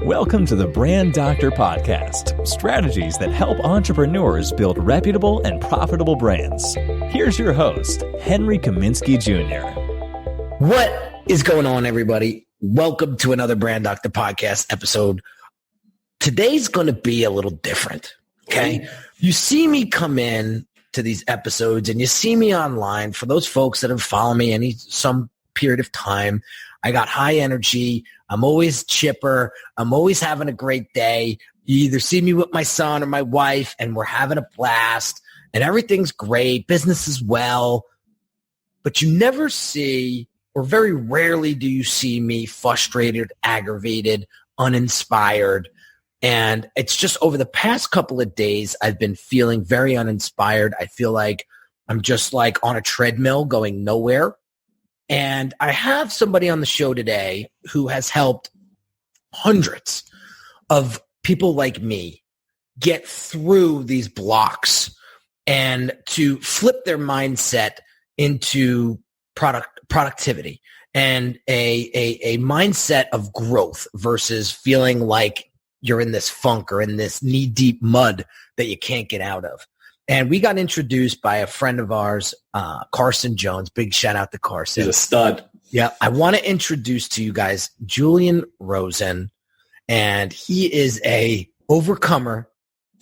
Welcome to the Brand Doctor Podcast, strategies that help entrepreneurs build reputable and profitable brands. Here's your host, Henry Kaminski Jr. What is going on, everybody? Welcome to another Brand Doctor Podcast episode. Today's going to be a little different, okay? You see me come in to these episodes and you see me online. For those folks that have followed me some period of time, I got high energy. I'm always chipper. I'm always having a great day. You either see me with my son or my wife and we're having a blast and everything's great. Business is well. But you never see, or very rarely do you see me frustrated, aggravated, uninspired. And it's just over the past couple of days, I've been feeling very uninspired. I feel like I'm just like on a treadmill going nowhere. And I have somebody on the show today who has helped hundreds of people like me get through these blocks and to flip their mindset into productivity and a mindset of growth versus feeling like you're in this funk or in this knee-deep mud that you can't get out of. And we got introduced by a friend of ours, Carson Jones. Big shout out to Carson. He's a stud. Yeah. I want to introduce to you guys Julian Rosen. And he is a overcomer,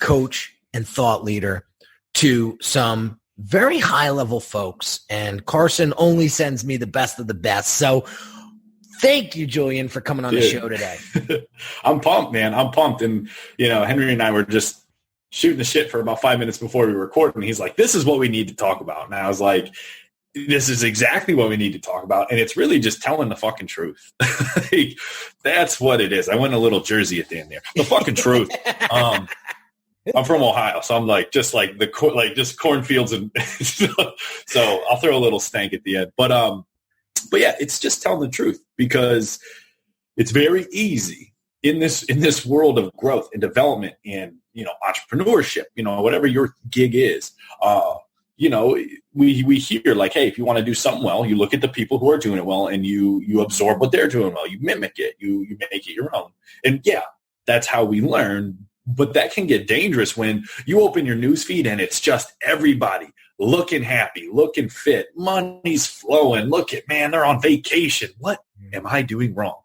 coach, and thought leader to some very high-level folks. And Carson only sends me the best of the best. So thank you, Julian, for coming on the show today. I'm pumped, man. I'm pumped. And, Henry and I were just shooting the shit for about 5 minutes before we recorded. And he's like, this is what we need to talk about. And I was like, this is exactly what we need to talk about. And it's really just telling the fucking truth. Like, that's what it is. I went a little Jersey at the end there. The fucking truth. I'm from Ohio, so I'm like, just cornfields. And so I'll throw a little stank at the end. But yeah, it's just telling the truth because it's very easy in this world of growth and development and, entrepreneurship, whatever your gig is, we hear like, hey, if you want to do something well, you look at the people who are doing it well and you absorb what they're doing well. You mimic it. You make it your own. And yeah, that's how we learn. But that can get dangerous when you open your news feed and it's just everybody looking happy, looking fit, money's flowing. Look at, man, they're on vacation. What am I doing wrong?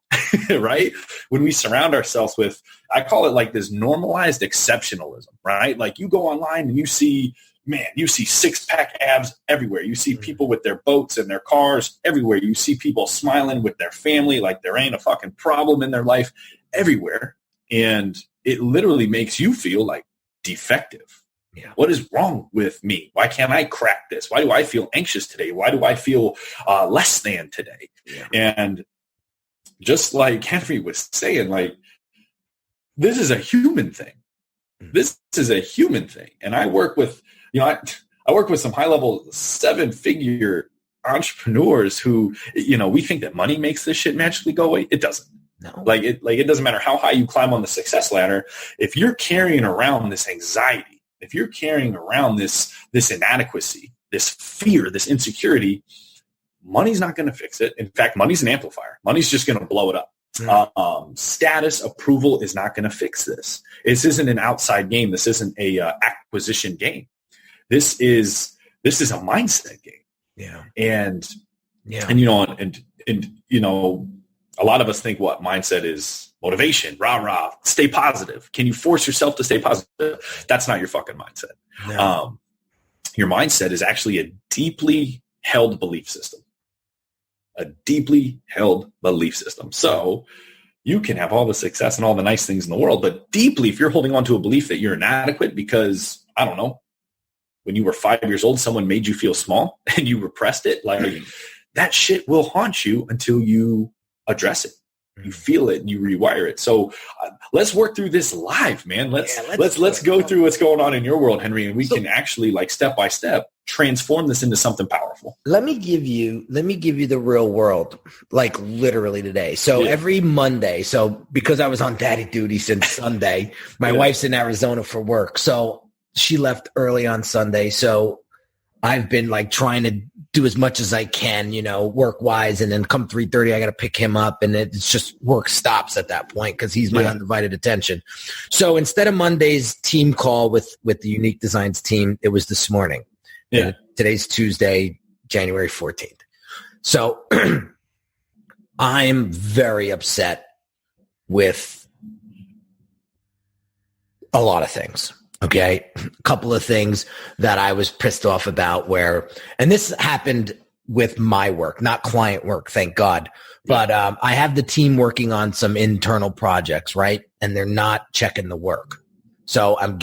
Right? When we surround ourselves with, I call it like this normalized exceptionalism, right? Like you go online and you see 6-pack abs everywhere. You see people with their boats and their cars everywhere. You see people smiling with their family like there ain't a fucking problem in their life everywhere. And it literally makes you feel like defective. Yeah. What is wrong with me? Why can't I crack this? Why do I feel anxious today? Why do I feel less than today? Yeah. And just like Henry was saying, like, this is a human thing. This is a human thing. And I work with, I work with some high-level 7-figure entrepreneurs who, we think that money makes this shit magically go away. It doesn't. No. It doesn't matter how high you climb on the success ladder. If you're carrying around this anxiety, if you're carrying around this inadequacy, this fear, this insecurity, money's not going to fix it. In fact, money's an amplifier. Money's just going to blow it up. Status approval is not going to fix this. This isn't an outside game. This isn't a acquisition game. This is a mindset game. Yeah. And a lot of us think what mindset is motivation, rah, stay positive. Can you force yourself to stay positive? That's not your fucking mindset. No. Your mindset is actually a deeply held belief system. A deeply held belief system. So you can have all the success and all the nice things in the world, but deeply, if you're holding on to a belief that you're inadequate because, I don't know, when you were 5 years old, someone made you feel small and you repressed it, like that shit will haunt you until you address it. You feel it and you rewire it. So let's work through this live, man. Let's go through what's going on in your world, Henry, and we can actually, like, step by step transform this into something powerful. Let me give you the real world, like literally today. So every Monday, so because I was on daddy duty since Sunday, my wife's in Arizona for work. So she left early on Sunday. So I've been like trying to do as much as I can, work wise. And then come 3:30, I got to pick him up, and it's just work stops at that point because he's my undivided attention. So instead of Monday's team call with the Unique Designs team, it was this morning. Yeah. And today's Tuesday, January 14th. So I'm very upset with a lot of things. Okay. A couple of things that I was pissed off about and this happened with my work, not client work, thank God. But I have the team working on some internal projects, right? And they're not checking the work. So I'm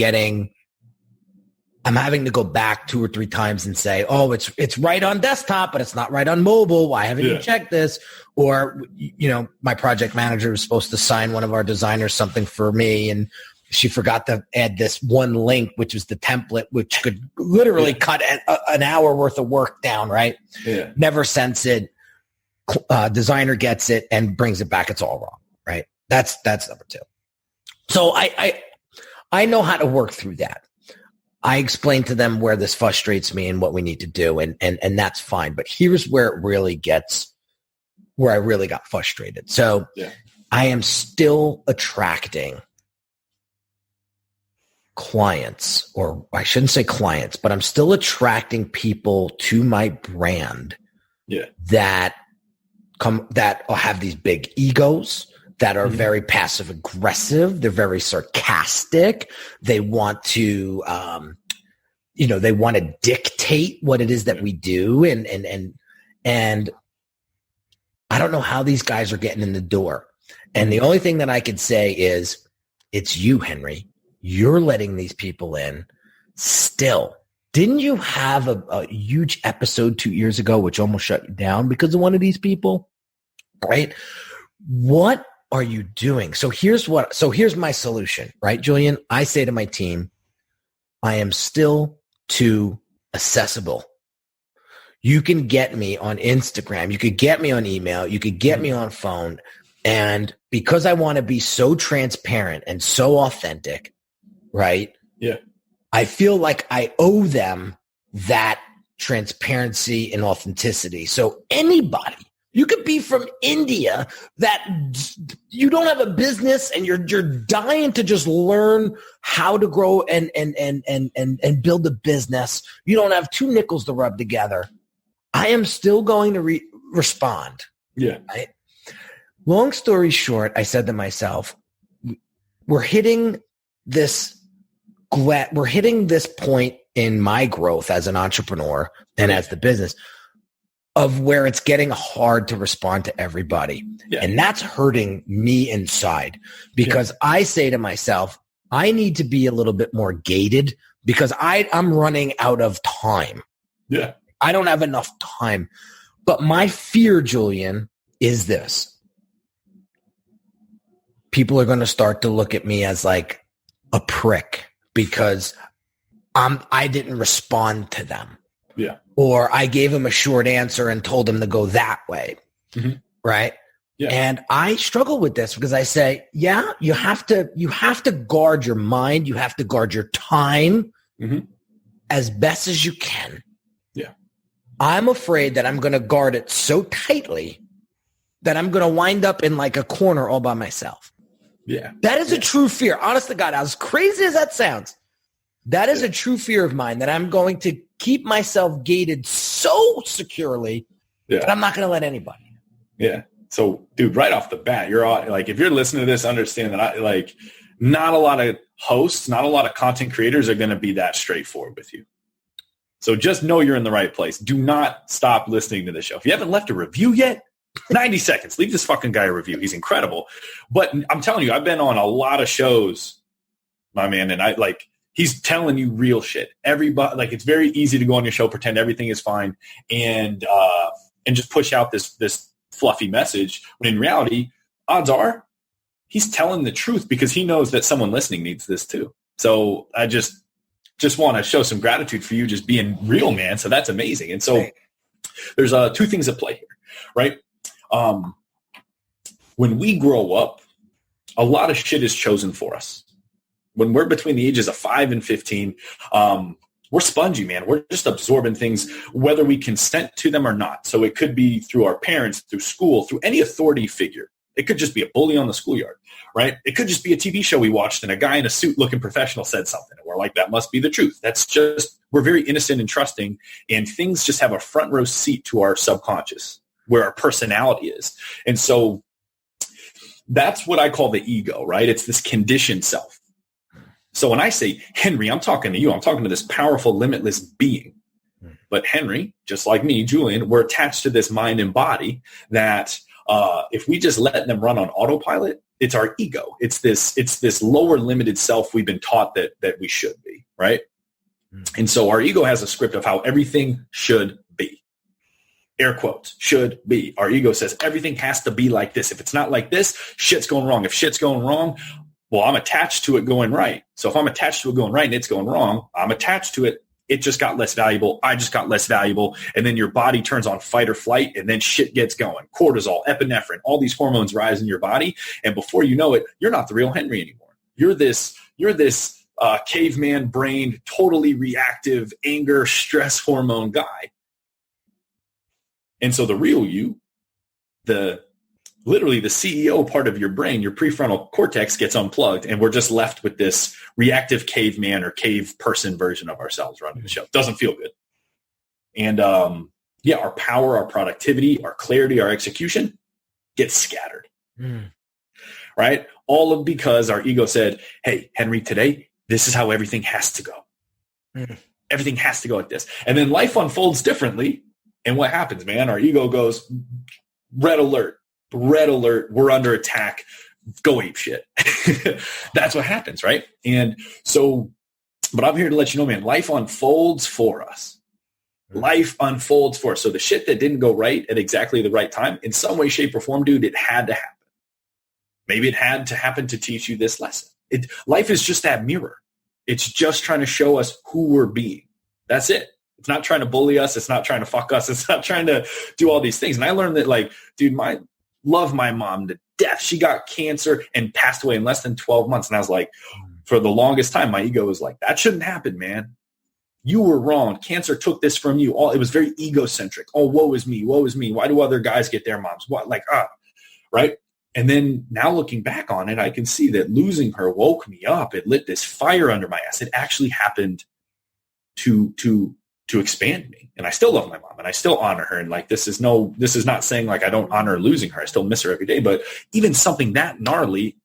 having to go back 2 or 3 times and say, oh, it's right on desktop, but it's not right on mobile. Why haven't you checked this? Or, my project manager was supposed to sign one of our designers something for me, and she forgot to add this one link, which was the template, which could literally cut an hour worth of work down, right? Yeah. Never sends it. Designer gets it and brings it back. It's all wrong, right? That's number 2. So I know how to work through that. I explained to them where this frustrates me and what we need to do, and that's fine. But here's where I really got frustrated. So I am still attracting clients, or I shouldn't say clients, but I'm still attracting people to my brand that have these big egos, that are very passive aggressive. They're very sarcastic. They want to, they want to dictate what it is that we do. And I don't know how these guys are getting in the door. And the only thing that I could say is, it's you, Henry. You're letting these people in still. Didn't you have a huge episode 2 years ago, which almost shut you down because of one of these people? Right? What are you doing? So here's my solution, right, Julian? I say to my team, I am still too accessible. You can get me on Instagram. You could get me on email. You could get me on phone. And because I want to be so transparent and so authentic, right? Yeah. I feel like I owe them that transparency and authenticity. So anybody, you could be from India, that you don't have a business and you're dying to just learn how to grow and build a business. You don't have 2 nickels to rub together. I am still going to respond. Yeah. Right? Long story short, I said to myself, we're hitting this point in my growth as an entrepreneur and as the business of where it's getting hard to respond to everybody. Yeah. And that's hurting me inside because I say to myself, I need to be a little bit more gated because I'm running out of time. Yeah. I don't have enough time. But my fear, Julian, is this. People are going to start to look at me as like a prick because I didn't respond to them. Yeah. Or I gave them a short answer and told them to go that way. Mm-hmm. Right. Yeah. And I struggle with this because I say, yeah, you have to guard your mind. You have to guard your time as best as you can. Yeah. I'm afraid that I'm going to guard it so tightly that I'm going to wind up in like a corner all by myself. Yeah. That is a true fear. Honest to God, as crazy as that sounds, that is a true fear of mine, that I'm going to keep myself gated so securely that I'm not going to let anybody. Yeah. So, dude, right off the bat, you're all, like, if you're listening to this, understand that not a lot of hosts, not a lot of content creators are going to be that straightforward with you. So just know you're in the right place. Do not stop listening to the show. If you haven't left a review yet, 90 seconds. Leave this fucking guy a review. He's incredible. But I'm telling you, I've been on a lot of shows, my man, and he's telling you real shit. Everybody, it's very easy to go on your show, pretend everything is fine, and just push out this fluffy message. When in reality, odds are he's telling the truth because he knows that someone listening needs this too. So I just want to show some gratitude for you just being real, man. So that's amazing. And so there's 2 things at play here, right? When we grow up, a lot of shit is chosen for us. When we're between the ages of 5 and 15, we're spongy, man. We're just absorbing things, whether we consent to them or not. So it could be through our parents, through school, through any authority figure. It could just be a bully on the schoolyard, right? It could just be a TV show we watched and a guy in a suit looking professional said something. And we're like, that must be the truth. That's just, we're very innocent and trusting, and things just have a front row seat to our subconscious where our personality is. And so that's what I call the ego, right? It's this conditioned self. So when I say, Henry, I'm talking to you. I'm talking to this powerful, limitless being. But Henry, just like me, Julian, we're attached to this mind and body that if we just let them run on autopilot, it's our ego. It's this lower limited self we've been taught that we should be, right? And so our ego has a script of how everything should be. Air quotes, should be. Our ego says everything has to be like this. If it's not like this, shit's going wrong. If shit's going wrong, well, I'm attached to it going right. So if I'm attached to it going right and it's going wrong, I'm attached to it. It just got less valuable. I just got less valuable. And then your body turns on fight or flight, and then shit gets going. Cortisol, epinephrine, all these hormones rise in your body. And before you know it, you're not the real Henry anymore. You're this caveman brained, totally reactive, anger, stress hormone guy. And so the real you, literally the CEO part of your brain, your prefrontal cortex gets unplugged, and we're just left with this reactive caveman or cave person version of ourselves running the show. Doesn't feel good. And our power, our productivity, our clarity, our execution gets scattered. Right? Because our ego said, hey, Henry, today, this is how everything has to go. Everything has to go like this. And then life unfolds differently. And what happens, man? Our ego goes, red alert, we're under attack, go ape shit. That's what happens, right? And so, but I'm here to let you know, man, life unfolds for us. Life unfolds for us. So the shit that didn't go right at exactly the right time, in some way, shape, or form, dude, it had to happen. Maybe it had to happen to teach you this lesson. Life is just that mirror. It's just trying to show us who we're being. That's it. It's not trying to bully us. It's not trying to fuck us. It's not trying to do all these things. And I learned that, like, dude, love my mom to death. She got cancer and passed away in less than 12 months. And I was like, for the longest time, my ego was like, that shouldn't happen, man. You were wrong. Cancer took this from you. It was very egocentric. Oh, woe is me. Woe is me. Why do other guys get their moms? What? Right? And then now looking back on it, I can see that losing her woke me up. It lit this fire under my ass. It actually happened to expand me. And I still love my mom and I still honor her. And like, this is not saying like I don't honor losing her. I still miss her every day. But even something that gnarly,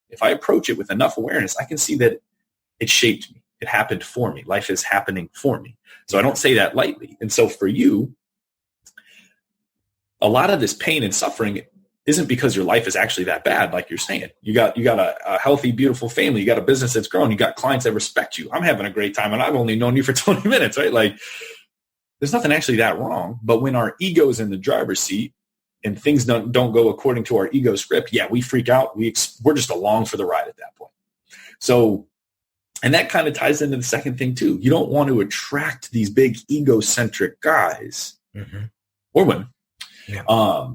if I approach it with enough awareness, I can see that it shaped me. It happened for me. Life is happening for me. So I don't say that lightly. And so for you, a lot of this pain and suffering isn't because your life is actually that bad, like you're saying. You got a healthy, beautiful family. You got a business that's growing. You got clients that respect you. I'm having a great time, and I've only known you for 20 minutes, right? Like, there's nothing actually that wrong. But when our ego's in the driver's seat and things don't go according to our ego script, yeah, we freak out. We're just along for the ride at that point. So, and that kind of ties into the second thing too. You don't want to attract these big egocentric guys or women. Yeah.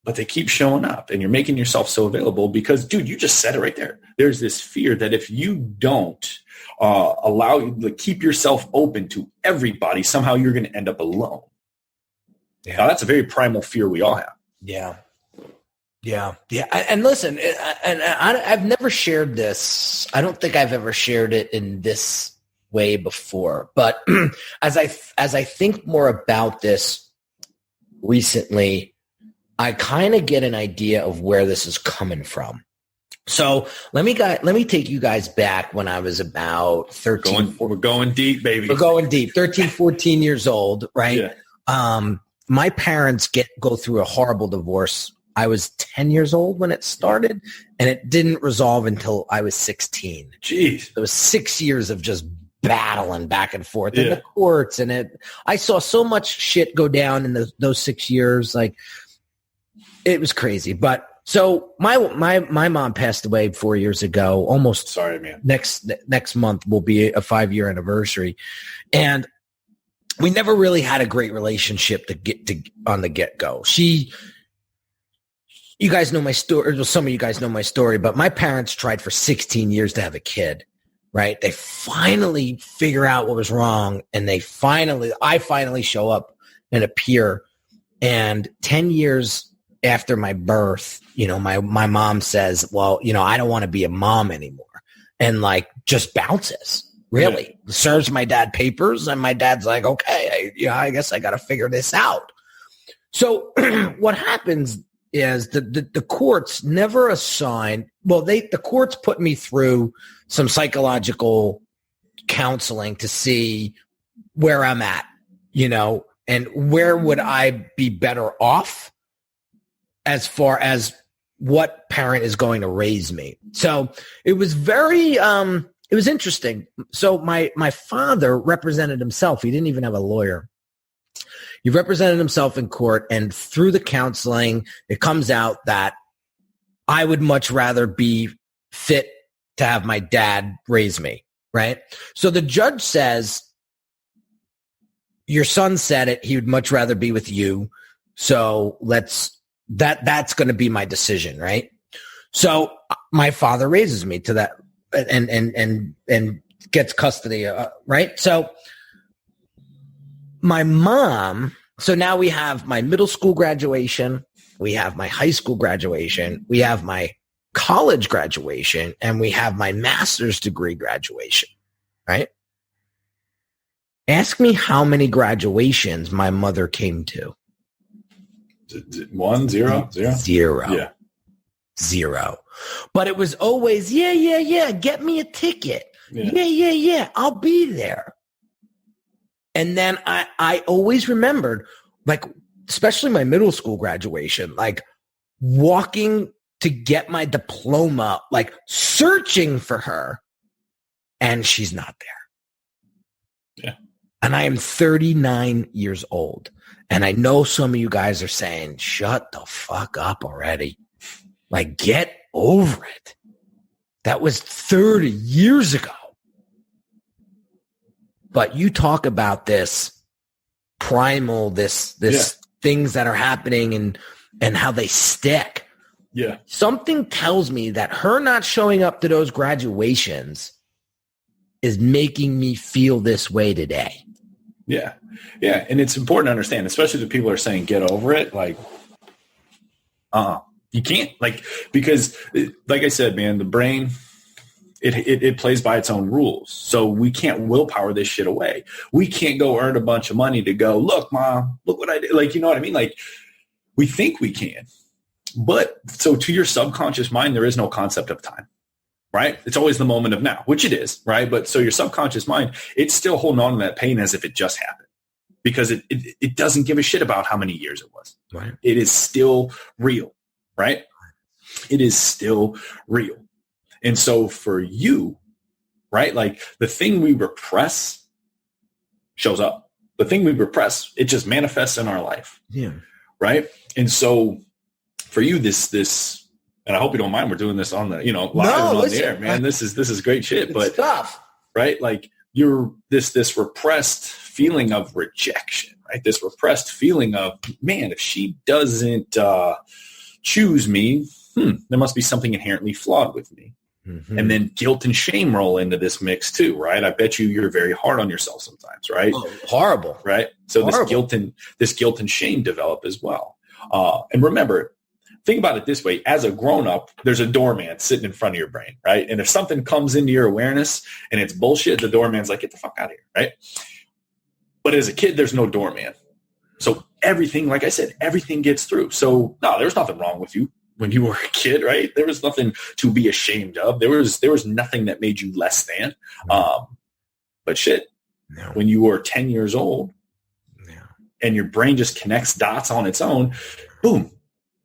But they keep showing up, and you're making yourself so available because, dude, you just said it right there. There's this fear that if you don't allow you to keep yourself open to everybody, somehow you're going to end up alone. Yeah. Now, that's a very primal fear we all have. Yeah. And listen, I've never shared this. I don't think I've ever shared it in this way before. But as I think more about this recently, I kind of get an idea of where this is coming from. So let me take you guys back when I was about 13. We're going deep, baby. We're going deep. 13, 14 years old, right? Yeah. My parents go through a horrible divorce. I was 10 years old when it started, and it didn't resolve until I was 16. Jeez. It was 6 years of just battling back and forth in the courts, and I saw so much shit go down in those 6 years. Like, it was crazy. But so my mom passed away 4 years ago. Almost. Sorry, man. Next month will be a 5-year anniversary, and we never really had a great relationship on the get-go. You guys know my story. Well, some of you guys know my story, but my parents tried for 16 years to have a kid. right? They finally figure out what was wrong, and I finally show up and appear. And 10 years after my birth, my mom says, well, I don't want to be a mom anymore. And like just bounces, really. Yeah. Serves my dad papers, and my dad's like, okay, I guess I got to figure this out. So what happens is the courts never assign, the courts put me through some psychological counseling to see where I'm at, and where would I be better off as far as what parent is going to raise me. So it was very, it was interesting. So my father represented himself. He didn't even have a lawyer. He represented himself in court, and through the counseling, it comes out that I would much rather be fit to have my dad raise me, right? So the judge says, your son said it. He would much rather be with you. So that's going to be my decision, right? So my father raises me to that and gets custody, right? So my mom, so now we have my middle school graduation, we have my high school graduation, we have my college graduation, and we have my master's degree graduation, right? Ask me how many graduations my mother came to. 1, 0, 0? 0. Yeah. 0. But it was always, yeah. Get me a ticket. Yeah. I'll be there. And then I always remembered, like, especially my middle school graduation, like walking to get my diploma, like searching for her, and she's not there. Yeah. And I am 39 years old. And I know some of you guys are saying, shut the fuck up already. Like, get over it. That was 30 years ago. But you talk about this primal, this things that are happening and how they stick. Yeah. Something tells me that her not showing up to those graduations is making me feel this way today. Yeah. Yeah. And it's important to understand, especially the people who are saying, get over it. Like, you can't, like, because like I said, man, the brain, it plays by its own rules. So we can't willpower this shit away. We can't go earn a bunch of money to go, look, Mom, look what I did. Like, you know what I mean? Like, we think we can. But so to your subconscious mind, there is no concept of time, right? It's always the moment of now, which it is, right? But so your subconscious mind, it's still holding on to that pain as if it just happened, because it doesn't give a shit about how many years it was. Right. It is still real, right? It is still real. And so for you, right, like the thing we repress shows up. The thing we repress, it just manifests in our life. Yeah. Right. And so for you, this, and I hope you don't mind, we're doing this on the, live on the air, man. This is great shit. But stuff. Right. Like you're this repressed feeling of rejection, right? This repressed feeling of, man, if she doesn't choose me, there must be something inherently flawed with me. Mm-hmm. And then guilt and shame roll into this mix too, right? I bet you're very hard on yourself sometimes, right? Oh, horrible. Right. So horrible. this guilt and shame develop as well. And remember, think about it this way. As a grown-up, there's a doorman sitting in front of your brain, right? And if something comes into your awareness and it's bullshit, the doorman's like, get the fuck out of here, right? But as a kid, there's no doorman. So everything, like I said, everything gets through. So no, there's nothing wrong with you when you were a kid, right? There was nothing to be ashamed of. There was nothing that made you less than. But shit, when you were 10 years old and your brain just connects dots on its own, boom,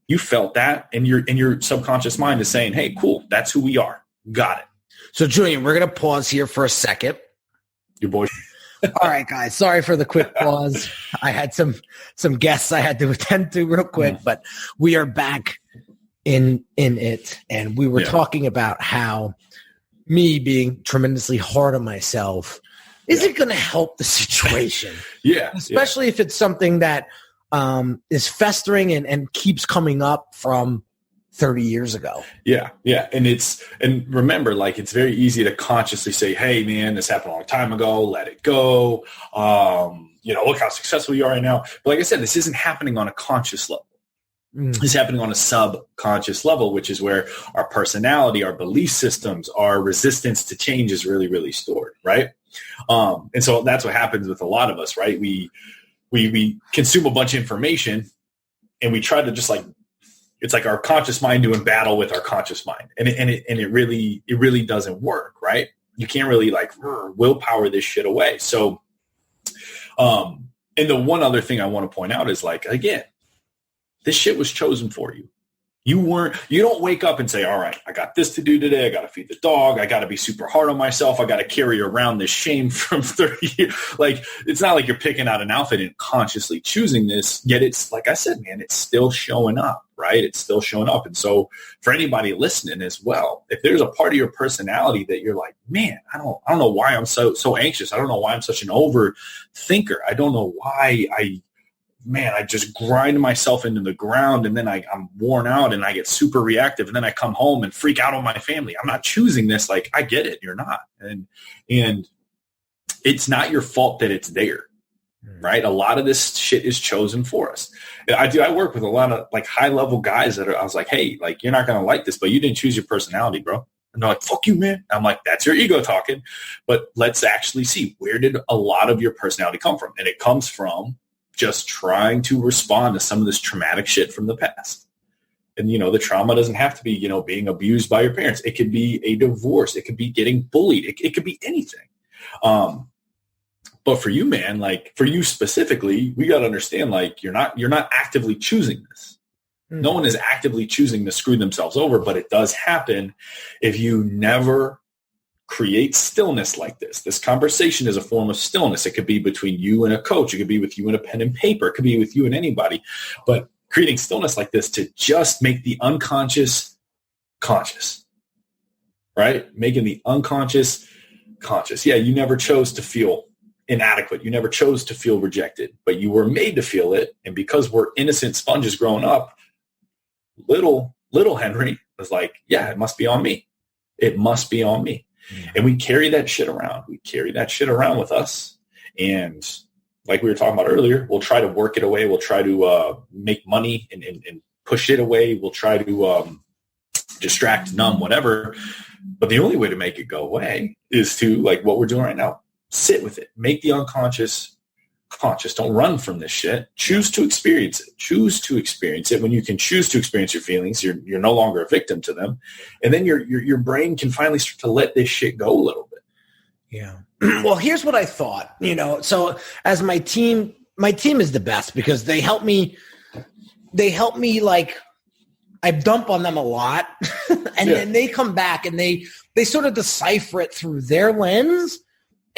you felt that, and your subconscious mind is saying, hey, cool, that's who we are. Got it. So, Julian, we're going to pause here for a second. Your boy. All right, guys. Sorry for the quick pause. I had some guests I had to attend to real quick, but we are back in it. And we were talking about how me being tremendously hard on myself isn't going to help the situation. Especially if it's something that is festering and keeps coming up from 30 years ago. Yeah. Yeah. And remember, like, it's very easy to consciously say, hey man, this happened a long time ago. Let it go. Look how successful you are right now. But like I said, this isn't happening on a conscious level. It's happening on a subconscious level, which is where our personality, our belief systems, our resistance to change is really, really stored. Right. And so that's what happens with a lot of us, right? We consume a bunch of information and we try to just like, it's like our conscious mind doing battle with our conscious mind. And it really doesn't work, right? You can't really like willpower this shit away. So, and the one other thing I want to point out is like, again, this shit was chosen for you. You don't wake up and say, all right, I got this to do today. I got to feed the dog. I got to be super hard on myself. I got to carry around this shame from 30 years. Like, it's not like you're picking out an outfit and consciously choosing this, yet it's like I said, man, it's still showing up, right? It's still showing up. And so for anybody listening as well, if there's a part of your personality that you're like, man, I don't know why I'm so anxious. I don't know why I'm such an overthinker. I don't know why I just grind myself into the ground and then I'm worn out and I get super reactive and then I come home and freak out on my family. I'm not choosing this. Like, I get it. You're not. And it's not your fault that it's there, right? A lot of this shit is chosen for us. I work with a lot of like high level guys I was like, hey, like, you're not going to like this, but you didn't choose your personality, bro. And they're like, fuck you, man. I'm like, that's your ego talking. But let's actually see, where did a lot of your personality come from? And it comes from just trying to respond to some of this traumatic shit from the past. And, the trauma doesn't have to be, being abused by your parents. It could be a divorce. It could be getting bullied. It could be anything. But for you, man, like for you specifically, we got to understand, like, you're not actively choosing this. No one is actively choosing to screw themselves over, but it does happen if you never create stillness like this. This conversation is a form of stillness. It could be between you and a coach. It could be with you and a pen and paper. It could be with you and anybody. But creating stillness like this to just make the unconscious conscious, right? Making the unconscious conscious. Yeah, you never chose to feel inadequate. You never chose to feel rejected, but you were made to feel it. And because we're innocent sponges growing up, little Henry was like, yeah, it must be on me. It must be on me. And we carry that shit around. We carry that shit around with us. And like we were talking about earlier, we'll try to work it away. We'll try to make money and push it away. We'll try to distract, numb, whatever. But the only way to make it go away is to, like what we're doing right now, sit with it. Make the unconscious conscious. Don't run from this shit. Choose to experience it. Choose to experience it. When you can choose to experience your feelings, you're no longer a victim to them. And then your brain can finally start to let this shit go a little bit. Yeah. Well, here's what I thought, so as my team is the best because they help me like I dump on them a lot and then they come back and they sort of decipher it through their lens.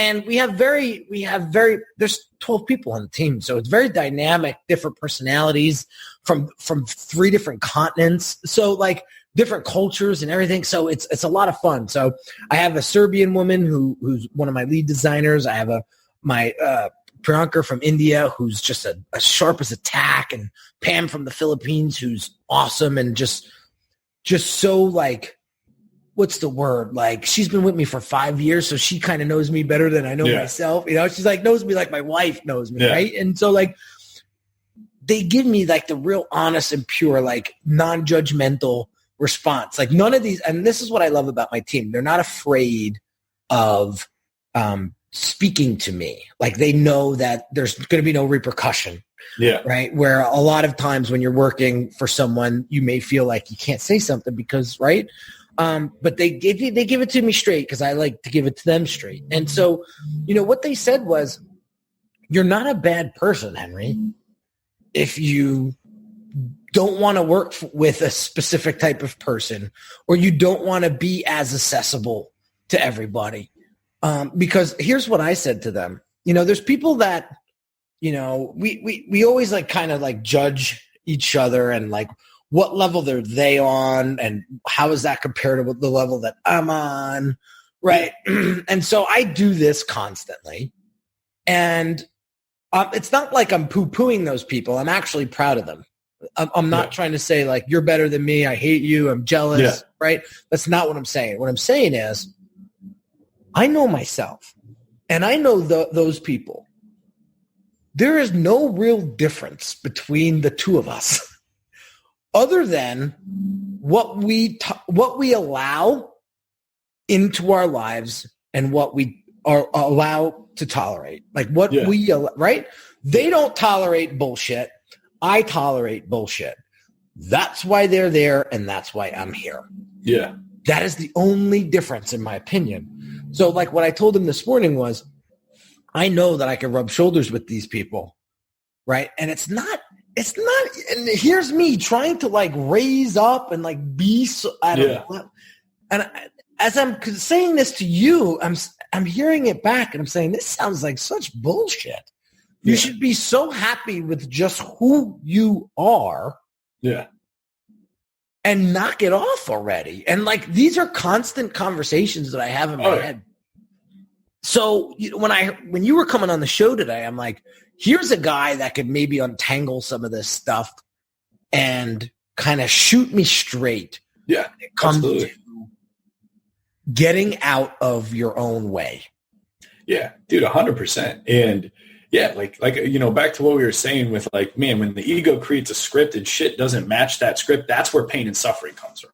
And we have there's 12 people on the team. So it's very dynamic, different personalities from 3 different continents. So like different cultures and everything. So it's a lot of fun. So I have a Serbian woman who's one of my lead designers. I have my Priyanka from India, who's just as sharp as a tack, and Pam from the Philippines, who's awesome and just so like, what's the word? Like, she's been with me for 5 years, so she kind of knows me better than I know myself. She's like knows me like my wife knows me, right? And so like they give me like the real honest and pure, like non-judgmental response. Like none of these, and this is what I love about my team. They're not afraid of speaking to me. Like they know that there's going to be no repercussion. Yeah. Right. Where a lot of times when you're working for someone, you may feel like you can't say something because, right. But they give it to me straight because I like to give it to them straight. And so, what they said was, you're not a bad person, Henry, if you don't want to work with a specific type of person or you don't want to be as accessible to everybody. Because here's what I said to them. There's people that, we always like kind of like judge each other and like what level they on and how is that compared to the level that I'm on, right? And so I do this constantly. And it's not like I'm poo-pooing those people. I'm actually proud of them. I'm not trying to say like, you're better than me. I hate you. I'm jealous. Yeah. Right. That's not what I'm saying. What I'm saying is I know myself and I know those people. There is no real difference between the two of us other than what we allow into our lives and what we are allow to tolerate. Like what we, right? They don't tolerate bullshit. I tolerate bullshit. That's why they're there, and that's why I'm here. Yeah. That is the only difference, in my opinion. So, like, what I told him this morning was, I know that I can rub shoulders with these people, right? And it's not, and here's me trying to, like, raise up and, like, be so, I don't know. And as I'm saying this to you, I'm hearing it back, and I'm saying, this sounds like such bullshit. You should be so happy with just who you are. Yeah. And knock it off already. And like, these are constant conversations that I have in my head. So when you were coming on the show today, I'm like, here's a guy that could maybe untangle some of this stuff and kind of shoot me straight. Yeah. When it comes to getting out of your own way. Yeah, dude, 100%. And yeah, like, back to what we were saying with like, man, when the ego creates a script and shit doesn't match that script, that's where pain and suffering comes from,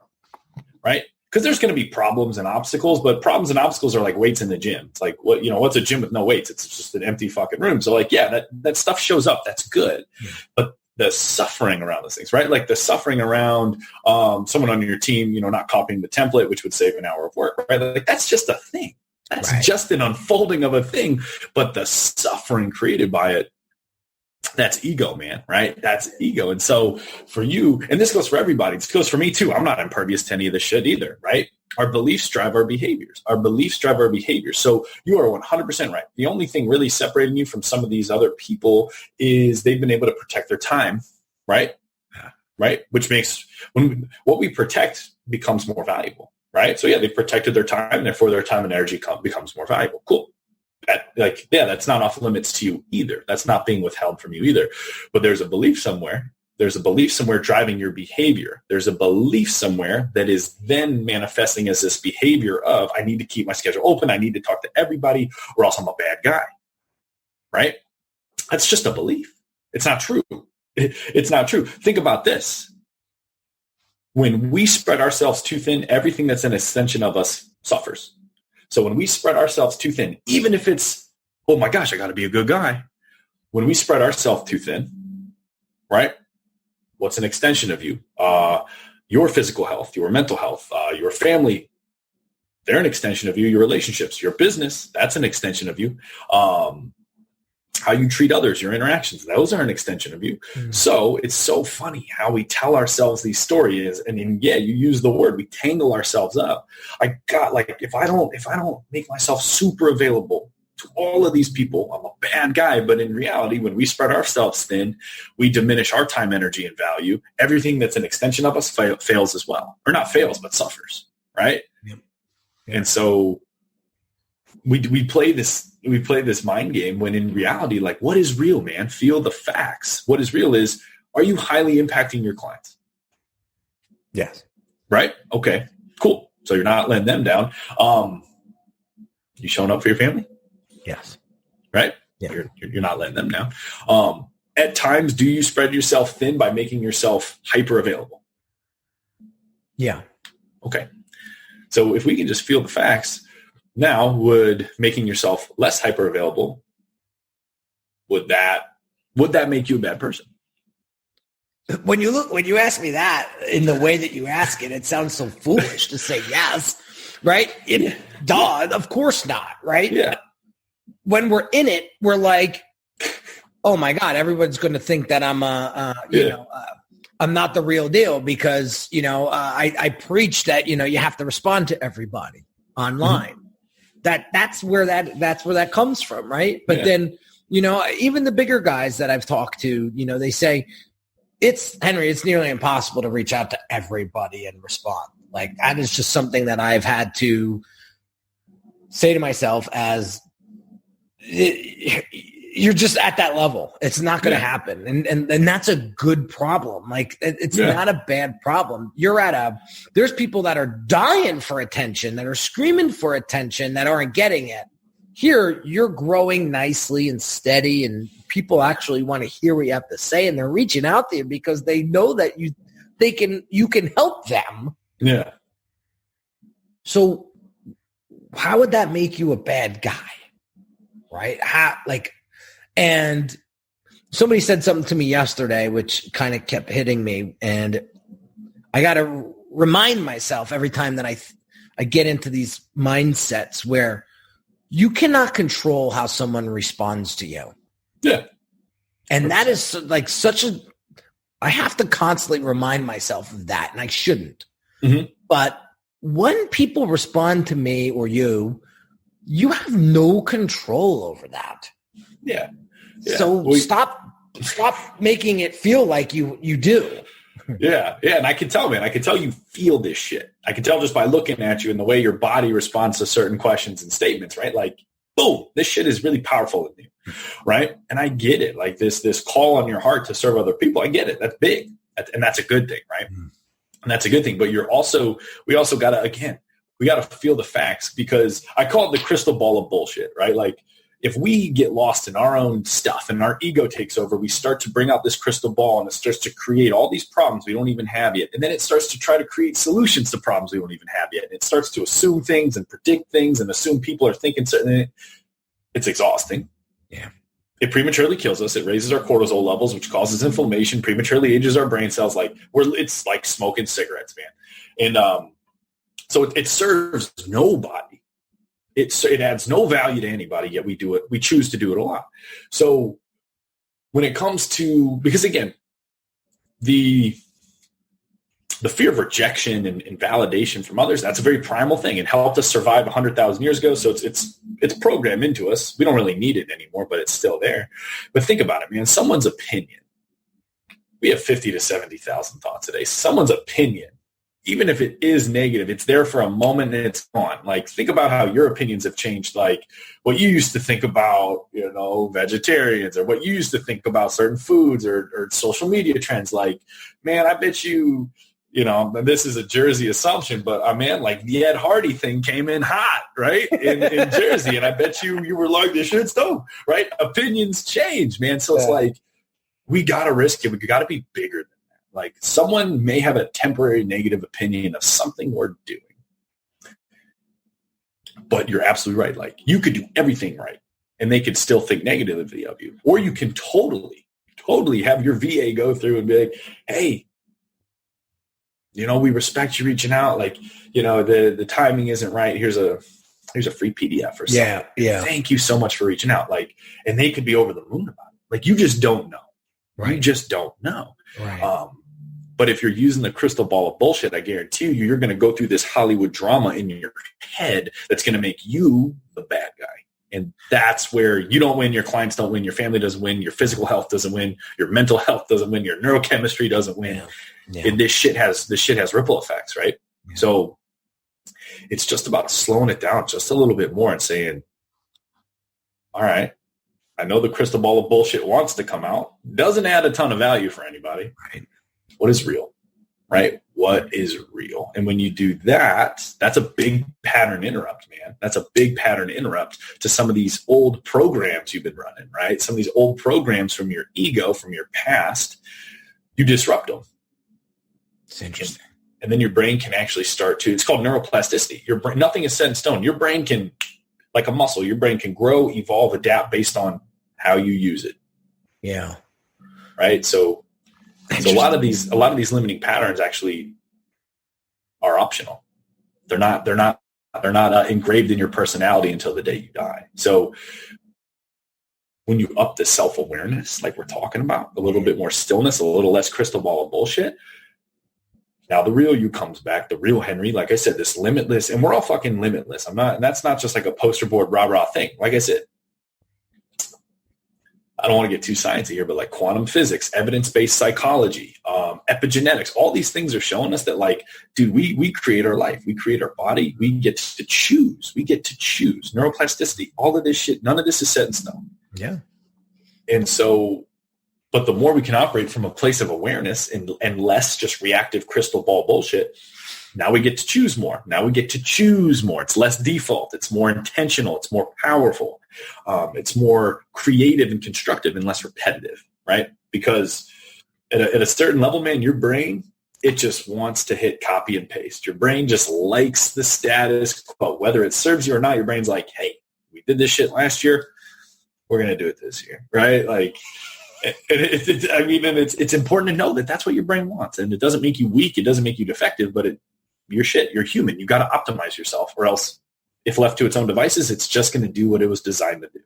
right? Because there's going to be problems and obstacles, but problems and obstacles are like weights in the gym. It's like, what's a gym with no weights? It's just an empty fucking room. So like, yeah, that stuff shows up. That's good. Yeah. But the suffering around those things, right? Like the suffering around someone on your team, not copying the template, which would save an hour of work, right? Like that's just a thing. That's just an unfolding of a thing, but the suffering created by it, that's ego, man, right? That's ego. And so for you, and this goes for everybody, this goes for me too. I'm not impervious to any of this shit either, right? Our beliefs drive our behaviors. So you are 100% right. The only thing really separating you from some of these other people is they've been able to protect their time, right? Right? Which makes what we protect becomes more valuable. Right. So, they've protected their time. Therefore, their time and energy becomes more valuable. Cool. That's not off limits to you either. That's not being withheld from you either. But there's a belief somewhere. There's a belief somewhere driving your behavior. There's a belief somewhere that is then manifesting as this behavior of, I need to keep my schedule open. I need to talk to everybody or else I'm a bad guy. Right. That's just a belief. It's not true. It's not true. Think about this. When we spread ourselves too thin, everything that's an extension of us suffers. So when we spread ourselves too thin, even if it's, oh my gosh, I got to be a good guy. When we spread ourselves too thin, right? What's an extension of you? Your physical health, your mental health, your family, they're an extension of you. Your relationships, your business, that's an extension of you. How you treat others, your interactions, those are an extension of you. Mm-hmm. So it's so funny how we tell ourselves these stories. And you use the word, we tangle ourselves up. If I don't make myself super available to all of these people, I'm a bad guy. But in reality, when we spread ourselves thin, we diminish our time, energy, and value. Everything that's an extension of us fails as well. Or not fails, but suffers. Right. Yep. Yep. And so we play this mind game when in reality, like, what is real, man? Feel the facts. What is real is, are you highly impacting your clients? Yes. Right? Okay, cool. So you're not letting them down. You showing up for your family? Yes. Right? Yeah. You're not letting them down. At times, do you spread yourself thin by making yourself hyper available? Yeah. Okay. So if we can just feel the facts, now, would making yourself less hyper available, would that make you a bad person? When you ask me that in the way that you ask it, it sounds so foolish to say yes, right? Of course not, right? Yeah. When we're in it, we're like, oh my God, everyone's going to think that I'm I'm not the real deal because I preach that you have to respond to everybody online. Mm-hmm. That's where that comes from, right? But then, even the bigger guys that I've talked to, they say, it's nearly impossible to reach out to everybody and respond. Like, that is just something that I've had to say to myself as you're just at that level. It's not going to happen. And that's a good problem. Like it's not a bad problem. There's people that are dying for attention, that are screaming for attention, that aren't getting it. Here, you're growing nicely and steady, and people actually want to hear what you have to say, and they're reaching out to you because they know that you can help them. Yeah. So how would that make you a bad guy? Right? And somebody said something to me yesterday, which kind of kept hitting me. And I got to remind myself every time that I get into these mindsets where you cannot control how someone responds to you. Yeah. And that is like I have to constantly remind myself of that, and I shouldn't. Mm-hmm. But when people respond to me or you have no control over that. Yeah. So stop making it feel like you do. Yeah. And I can tell, man, you feel this shit. I can tell just by looking at you and the way your body responds to certain questions and statements, right? Like, boom, this shit is really powerful in you, right? And I get it. Like this call on your heart to serve other people. I get it. That's big. And that's a good thing, right? Mm. And that's a good thing. But we also got to feel the facts, because I call it the crystal ball of bullshit, right? Like, if we get lost in our own stuff and our ego takes over, we start to bring out this crystal ball, and it starts to create all these problems we don't even have yet. And then it starts to try to create solutions to problems we don't even have yet. And it starts to assume things and predict things and assume people are thinking certain. It's exhausting. Yeah. It prematurely kills us. It raises our cortisol levels, which causes inflammation, prematurely ages our brain cells. It's like smoking cigarettes, man. And so it serves nobody. It adds no value to anybody, yet we do it. We choose to do it a lot. So when it comes to, because again, the fear of rejection and validation from others, that's a very primal thing. It helped us survive 100,000 years ago. So it's programmed into us. We don't really need it anymore, but it's still there. But think about it, man. Someone's opinion. We have 50 to 70,000 thoughts a day. Someone's opinion, even if it is negative, it's there for a moment and it's gone. Like, think about how your opinions have changed. Like, what you used to think about, vegetarians, or what you used to think about certain foods or social media trends. Like, man, I bet you, this is a Jersey assumption, but man, like the Ed Hardy thing came in hot, right? In Jersey. And I bet you were like, this shit's dope, right? Opinions change, man. So it's like, we got to risk it. We got to be bigger than that. Like, someone may have a temporary negative opinion of something we're doing, but you're absolutely right. Like, you could do everything right and they could still think negatively of you. Or you can totally have your VA go through and be like, hey, we respect you reaching out. Like, the timing isn't right. Here's a free PDF or something. Yeah. Thank you so much for reaching out. Like, and they could be over the moon about it. Like, you just don't know. Right. You just don't know. Right. But if you're using the crystal ball of bullshit, I guarantee you're going to go through this Hollywood drama in your head that's going to make you the bad guy. And that's where you don't win, your clients don't win, your family doesn't win, your physical health doesn't win, your mental health doesn't win, your neurochemistry doesn't win. Yeah. And this shit has ripple effects, right? Yeah. So it's just about slowing it down just a little bit more and saying, all right, I know the crystal ball of bullshit wants to come out. Doesn't add a ton of value for anybody. Right. What is real? Right? What is real? And when you do that, that's a big pattern interrupt, man. That's a big pattern interrupt to some of these old programs you've been running, right? Some of these old programs from your ego, from your past, you disrupt them. It's interesting. And then your brain can actually start to, it's called neuroplasticity. Your brain, nothing is set in stone. Your brain can, like a muscle, your brain can grow, evolve, adapt based on how you use it. Yeah. Right. So a lot of these limiting patterns actually are optional. They're not engraved in your personality until the day you die. So when you up the self-awareness, like we're talking about, a little bit more stillness, a little less crystal ball of bullshit. Now the real you comes back, the real Henry, like I said, this limitless, and we're all fucking limitless. And that's not just like a poster board rah-rah thing. Like I said, I don't want to get too sciencey here, but like quantum physics, evidence-based psychology, epigenetics, all these things are showing us that, like, dude, we create our life. We create our body. We get to choose. Neuroplasticity, all of this shit, none of this is set in stone. Yeah. And so, but the more we can operate from a place of awareness and less just reactive crystal ball bullshit, now we get to choose more. It's less default. It's more intentional. It's more powerful. It's more creative and constructive and less repetitive, right? Because at a certain level, man, your brain, it just wants to hit copy and paste. Your brain just likes the status quo. Whether it serves you or not, your brain's like, hey, we did this shit last year. We're going to do it this year, right? Like, it's important to know that that's what your brain wants. And it doesn't make you weak. It doesn't make you defective, but you're shit. You're human. You got to optimize yourself, or else if left to its own devices, it's just going to do what it was designed to do.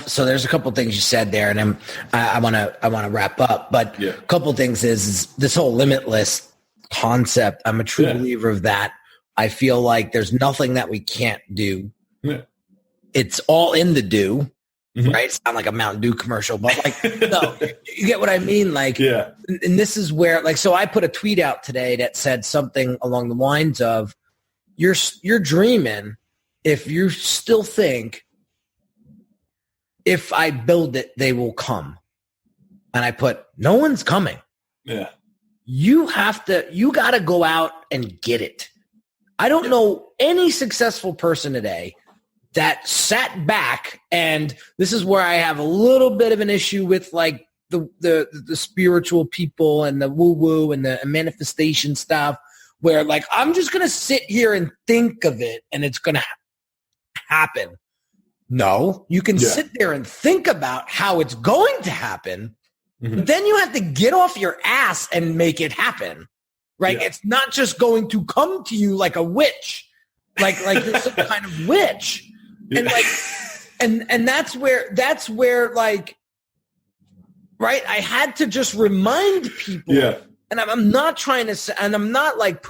So there's a couple things you said there, and I want to wrap up, but a couple things is this whole limitless concept. I'm a true believer of that. I feel like there's nothing that we can't do. Yeah. It's all in the do, right? Sound like a Mountain Dew commercial, but like, no, you get what I mean? Like, and this is where, like, so I put a tweet out today that said something along the lines of, you're dreaming if you still think, if I build it, they will come. And I put, no one's coming. Yeah. You got to go out and get it. I don't know any successful person today that sat back, and this is where I have a little bit of an issue with like the spiritual people and the woo-woo and the manifestation stuff, where like, I'm just going to sit here and think of it and it's going to happen. No, you can sit there and think about how it's going to happen, but then you have to get off your ass and make it happen, right? Yeah. It's not just going to come to you like a witch, like you're some kind of witch. And like, and that's where like, right. I had to just remind people, and I'm not trying to say, and I'm not like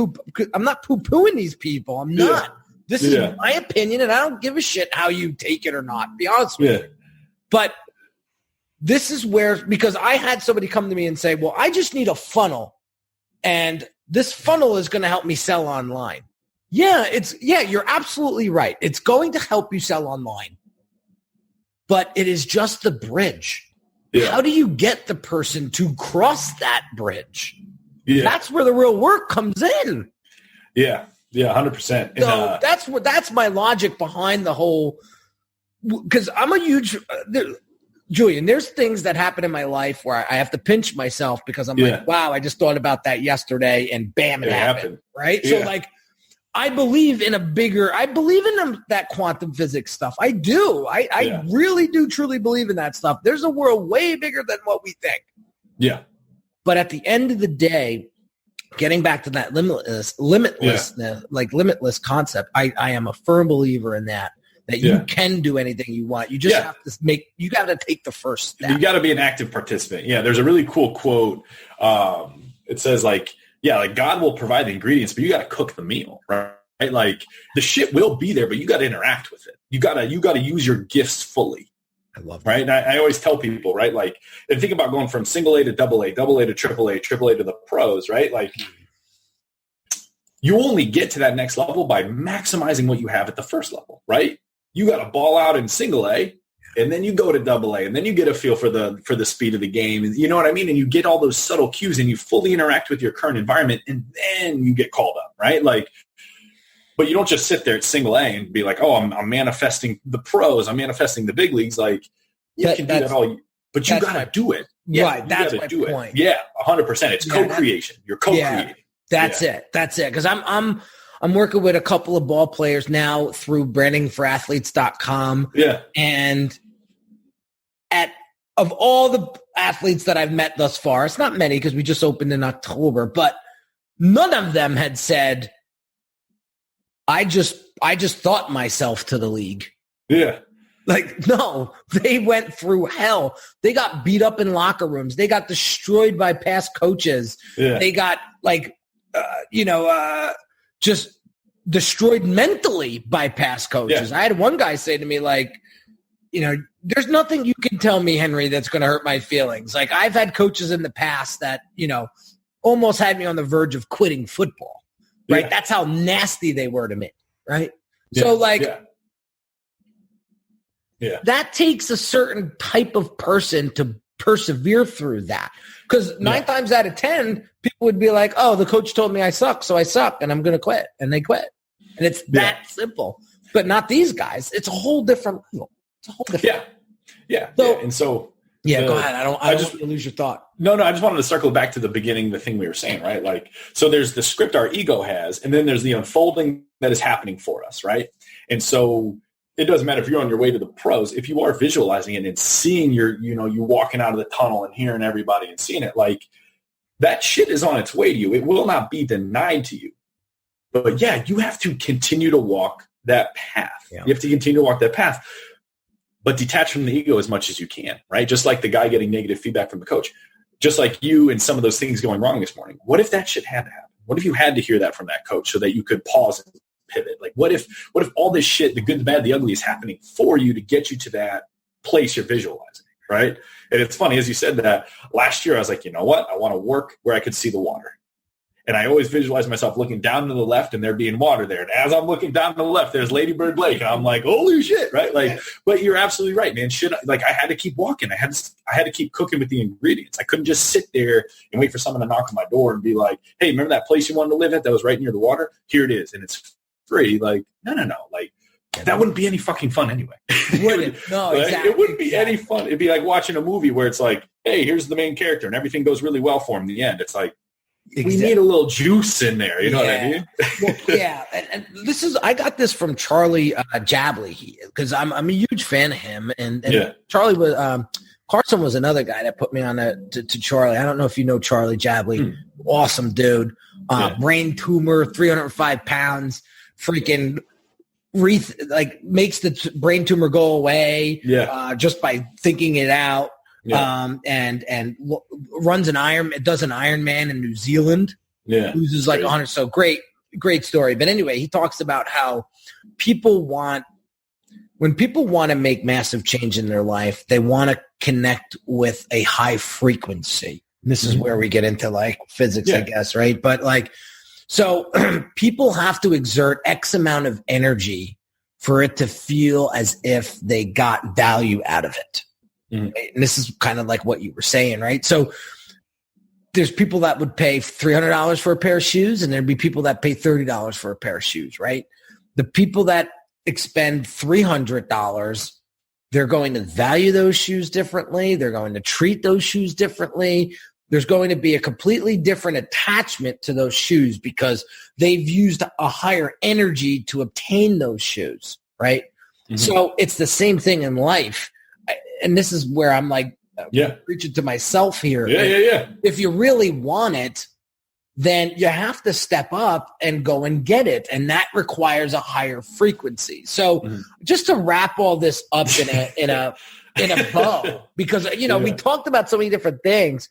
I'm not poo-pooing these people. I'm not. This is my opinion, and I don't give a shit how you take it or not, be honest with you. But this is where, because I had somebody come to me and say, well, I just need a funnel, and this funnel is going to help me sell online. You're absolutely right. It's going to help you sell online. But it is just the bridge. Yeah. How do you get the person to cross that bridge? Yeah. That's where the real work comes in. Yeah. Yeah, 100%. So that's my logic behind the whole, because I'm a huge Julian. There's things that happen in my life where I have to pinch myself because I'm like, wow, I just thought about that yesterday, and bam, it happened. Right? Yeah. So like, I believe in that quantum physics stuff. I do. I really do truly believe in that stuff. There's a world way bigger than what we think. Yeah. But at the end of the day, getting back to that limitless concept, I am a firm believer in that you can do anything you want. You just have to you got to take the first step. You got to be an active participant. Yeah. There's a really cool quote. It says like God will provide the ingredients, but you got to cook the meal, right? Like the shit will be there, but you got to interact with it. You got to use your gifts fully. I love that. Right. And I always tell people, right, like, and think about going from single A to double A to triple A to the pros, right? Like, you only get to that next level by maximizing what you have at the first level, right? You got to ball out in single A, and then you go to double A, and then you get a feel for the speed of the game. You know what I mean? And you get all those subtle cues, and you fully interact with your current environment, and then you get called up, right? Like, but you don't just sit there at single A and be like, oh, I'm manifesting the pros. I'm manifesting the big leagues. Like, you can do that all, but you got to do it. Yeah, right. That's my point. Yeah, 100%. It's co-creation. You're co-creating. That's it. Because I'm working with a couple of ball players now through brandingforathletes.com. Yeah. And of all the athletes that I've met thus far, it's not many because we just opened in October, but none of them had said, I just thought myself to the league. Yeah. Like, no, they went through hell. They got beat up in locker rooms. They got destroyed by past coaches. Yeah. They got just destroyed mentally by past coaches. Yeah. I had one guy say to me, like, there's nothing you can tell me, Henry, that's going to hurt my feelings. Like, I've had coaches in the past that, almost had me on the verge of quitting football. Right. Yeah. That's how nasty they were to me. Right. Yeah. So Yeah. That takes a certain type of person to persevere through that. Because 9 times out of 10, people would be like, oh, the coach told me I suck, so I suck, and I'm going to quit. And they quit. And it's that simple. But not these guys. It's a whole different level. It's a whole different Yeah. So, And so go ahead. I don't want you to lose your thought. No, I just wanted to circle back to the beginning, the thing we were saying, right? Like, so there's the script our ego has, and then there's the unfolding that is happening for us, right? And so it doesn't matter if you're on your way to the pros, if you are visualizing it and seeing you walking out of the tunnel and hearing everybody and seeing it, like, that shit is on its way to you. It will not be denied to you. But yeah, you have to continue to walk that path. Yeah. You have to continue to walk that path, but detach from the ego as much as you can, right? Just like the guy getting negative feedback from the coach, just like you and some of those things going wrong this morning. What if that shit had to happen? What if you had to hear that from that coach so that you could pause and pivot? Like, what if all this shit, the good, the bad, the ugly, is happening for you to get you to that place you're visualizing, right? And it's funny, as you said that, last year I was like, you know what? I want to work where I could see the water. And I always visualize myself looking down to the left and there being water there. And as I'm looking down to the left, there's Lady Bird Lake. And I'm like, holy shit, right? Like, but you're absolutely right, man. Like, I had to keep walking. I had to keep cooking with the ingredients. I couldn't just sit there and wait for someone to knock on my door and be like, hey, remember that place you wanted to live at that was right near the water? Here it is. And it's free. Like, no. Like, that wouldn't be any fucking fun anyway. No, exactly. It wouldn't be any fun. It'd be like watching a movie where it's like, hey, here's the main character and everything goes really well for him in the end. It's like, we need a little juice in there. You know what I mean? Well, and this is, I got this from Charlie Jabley, because I'm a huge fan of him. And Charlie was, Carson was another guy that put me on to Charlie. I don't know if you know Charlie Jabley. Awesome dude. Brain tumor, 305 pounds, freaking makes the brain tumor go away just by thinking it out. And runs does an Ironman in New Zealand. Loses like 100. So great story. But anyway, he talks about how when people want to make massive change in their life, they want to connect with a high frequency. This is where we get into like physics, I guess, right? But like, so people have to exert X amount of energy for it to feel as if they got value out of it. And this is kind of like what you were saying, right? So there's people that would pay $300 for a pair of shoes, and there'd be people that pay $30 for a pair of shoes, right? The people that expend $300, they're going to value those shoes differently. They're going to treat those shoes differently. There's going to be a completely different attachment to those shoes because they've used a higher energy to obtain those shoes, right? So it's the same thing in life. And this is where I'm like preaching to myself here. If you really want it, then you have to step up and go and get it. And that requires a higher frequency. So just to wrap all this up in a bow, because, we talked about so many different things.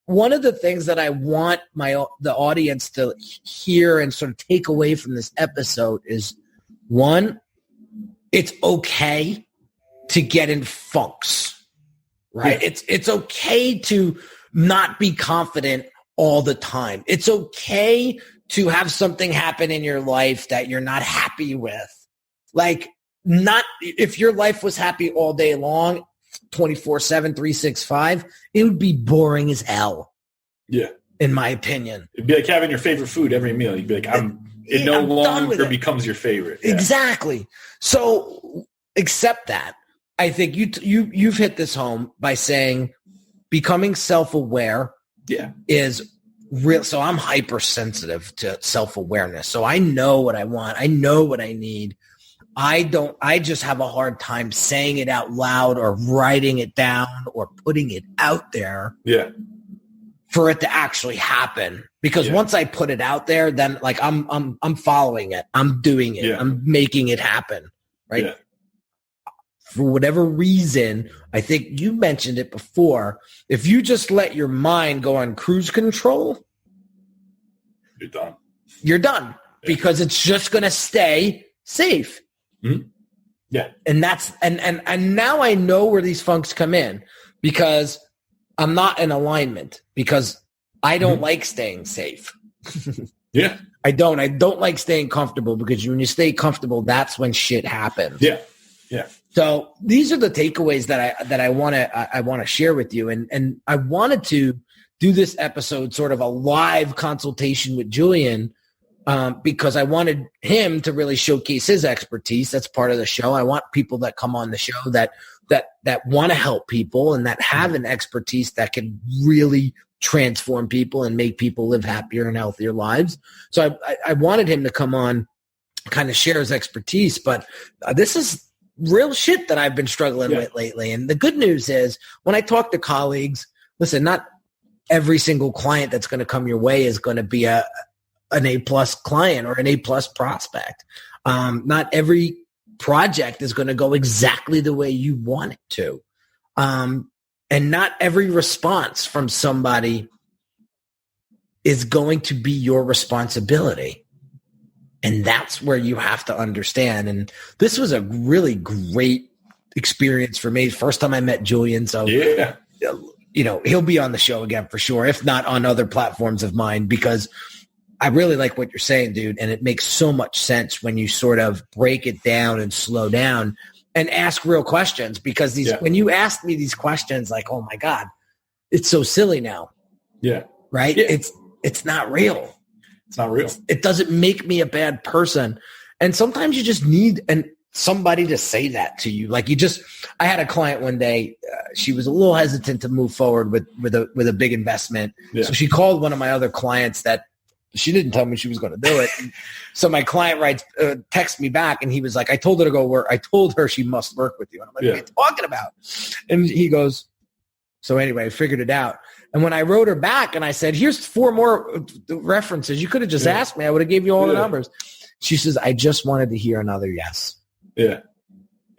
One of the things that I want the audience to hear and sort of take away from this episode is, one, it's okay to get in funks, right? It's okay to not be confident all the time. It's okay to have something happen in your life that you're not happy with. Like, not if your life was happy all day long, 24/7, 365, it would be boring as hell. In my opinion. It'd be like having your favorite food every meal. You'd be like, it no longer becomes your favorite. Exactly. So accept that. I think you've hit this home by saying becoming self-aware is real. So I'm hypersensitive to self-awareness. So I know what I want. I know what I need. I just have a hard time saying it out loud or writing it down or putting it out there for it to actually happen. Because once I put it out there, then like I'm following it. I'm doing it. I'm making it happen. Right. For whatever reason, I think you mentioned it before, if you just let your mind go on cruise control, you're done because it's just going to stay safe. And that's, and now I know where these funks come in because I'm not in alignment because I don't like staying safe. I don't like staying comfortable because when you stay comfortable, that's when shit happens. So these are the takeaways that I want to share with you. And I wanted to do this episode sort of a live consultation with Julian because I wanted him to really showcase his expertise. That's part of the show. I want people that come on the show that want to help people and that have an expertise that can really transform people and make people live happier and healthier lives. So I wanted him to come on, kind of share his expertise, but this is real shit that I've been struggling with lately. And the good news is when I talk to colleagues, listen, not every single client that's going to come your way is going to be an A+ client or an A+ prospect. Not every project is going to go exactly the way you want it to. And not every response from somebody is going to be your responsibility. And that's where you have to understand. And this was a really great experience for me. First time I met Julian. So, he'll be on the show again for sure, if not on other platforms of mine, because I really like what you're saying, dude. And it makes so much sense when you sort of break it down and slow down and ask real questions, because when you ask me these questions, like, oh my God, it's so silly now. Yeah. Right. Yeah. It's not real. It's not real. It doesn't make me a bad person. And sometimes you just need somebody to say that to you. Like I had a client one day, she was a little hesitant to move forward with a big investment. Yeah. So she called one of my other clients that she didn't tell me she was going to do it. So my client texts me back and he was like, I told her to go work. I told her she must work with you. And I'm like, what are you talking about? And he goes, so anyway, I figured it out. And when I wrote her back and I said, here's 4 more references. You could have just asked me. I would have gave you all the numbers. She says, I just wanted to hear another yes. Yeah.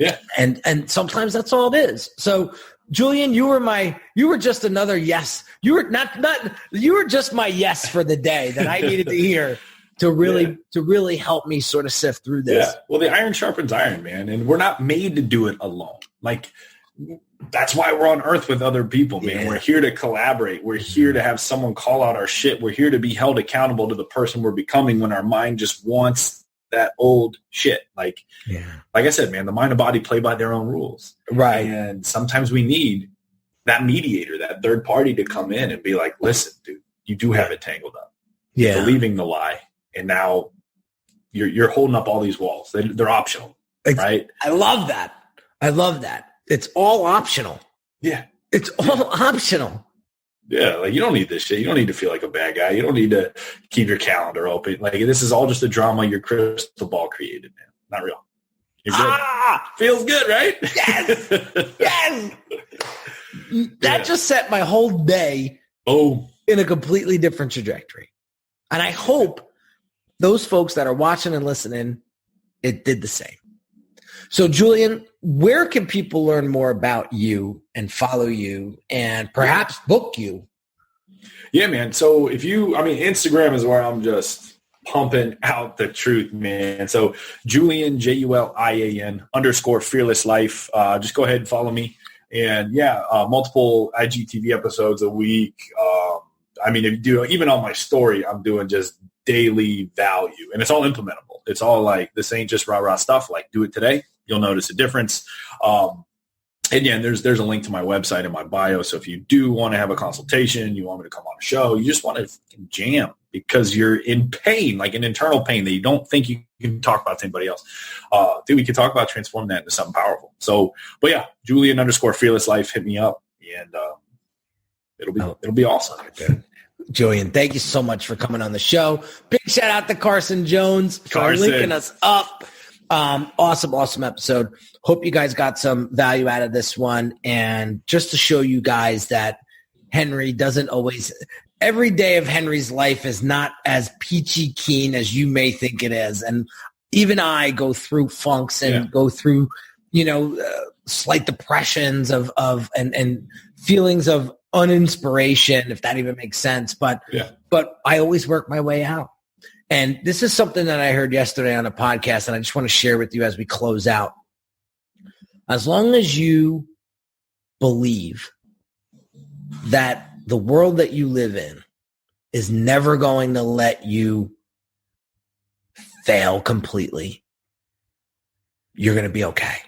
Yeah. And sometimes that's all it is. So Julian, you were just another yes. You were just my yes for the day that I needed to hear to really help me sort of sift through this. Yeah. Well, the iron sharpens iron, man. And we're not made to do it alone. Like, that's why we're on earth with other people, man. Yeah. We're here to collaborate. We're here to have someone call out our shit. We're here to be held accountable to the person we're becoming when our mind just wants that old shit. Like I said, man, the mind and body play by their own rules. Right. And sometimes we need that mediator, that third party to come in and be like, listen, dude, you do have it tangled up. Yeah. You're believing the lie. And now you're holding up all these walls. They're optional. Right. I love that. It's all optional. Yeah. It's all optional. Yeah. Like, you don't need this shit. You don't need to feel like a bad guy. You don't need to keep your calendar open. Like, this is all just a drama your crystal ball created, man. Not real. You're good. Feels good, right? Yes. Yes. That just set my whole day in a completely different trajectory. And I hope those folks that are watching and listening, it did the same. So, Julian, where can people learn more about you and follow you and perhaps book you? Yeah, man. So Instagram is where I'm just pumping out the truth, man. So Julian, JULIAN _fearless life. Just go ahead and follow me. And multiple IGTV episodes a week. If you do, even on my story, I'm doing just daily value, and it's all implementable. It's all like, this ain't just rah stuff. Like, do it today. You'll notice a difference. There's a link to my website in my bio. So if you do want to have a consultation, you want me to come on a show, you just want to jam because you're in pain, like an internal pain that you don't think you can talk about to anybody else. We can talk about transforming that into something powerful. So, but yeah, Julian _fearless life, hit me up and it'll be awesome. Julian, thank you so much for coming on the show. Big shout out to Carson Jones for linking us up. Awesome episode. Hope you guys got some value out of this one. And just to show you guys that Henry doesn't always, every day of Henry's life is not as peachy keen as you may think it is. And even I go through funks and go through, slight depressions and feelings of uninspiration, if that even makes sense. But I always work my way out. And this is something that I heard yesterday on a podcast, and I just want to share with you as we close out. As long as you believe that the world that you live in is never going to let you fail completely, you're going to be okay.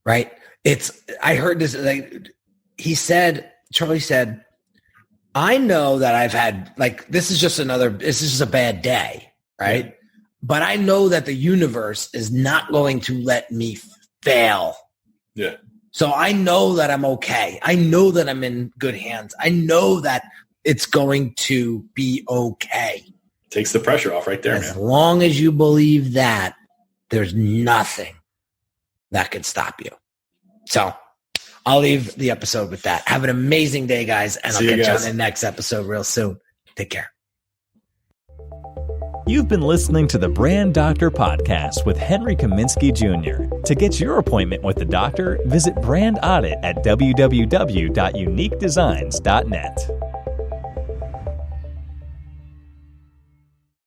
right? I heard this, like Charlie said, I know that I've had, like, this is just a bad day, right? Yeah. But I know that the universe is not going to let me fail. Yeah. So I know that I'm okay. I know that I'm in good hands. I know that it's going to be okay. Takes the pressure off right there, as long as you believe that, there's nothing that can stop you. So I'll leave the episode with that. Have an amazing day, guys, and I'll catch you on the next episode real soon. Take care. You've been listening to the Brand Doctor Podcast with Henry Kaminski Jr. To get your appointment with the doctor, visit Brand Audit at www.uniquedesigns.net.